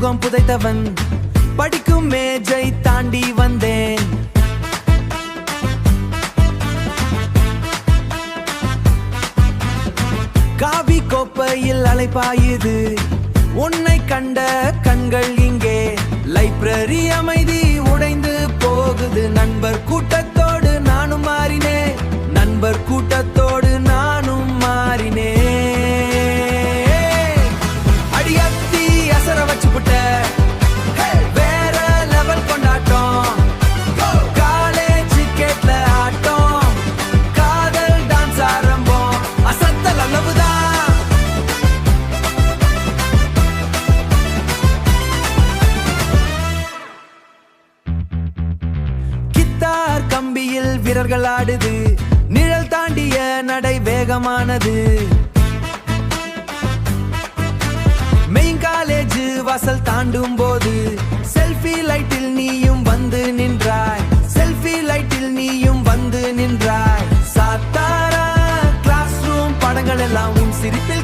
முகம் புதைத்தவன் படிக்கும் மேஜை தாண்டி வந்தேன். காவி கோப்பையில் அலைப்பாயுது உன்னை கண்ட கண்கள் இங்கே. லைப்ரரி அமைதி உடைந்து போகுது. நண்பர் கூட்டத்தோடு நானும் மாறினேன். நண்பர் கூட்டத்தோடு நானும் மாறினேன். அடியத்தி அசர வச்சு புட்ட வேற லெவல் கொண்டாட்டம். காலேஜ் கேட்ல ஆட்டம். காதல் டான்ஸ் ஆரம்பம். அசத்தல் அளவுதான். கித்தார் கம்பியில் வீரர்கள் ஆடுது. நிழல் தாண்டிய நடை வேகமானது. மெயின் காலேஜ் வாசல் தாண்டும் போது செல்ஃபி லைட்டில் நீயும் வந்து நின்றாய். செல்ஃபி லைட்டில் நீயும் வந்து நின்றாய். சாத்தாரா கிளாஸ் ரூம் படங்கள் எல்லாம் உன் சிரிப்பில்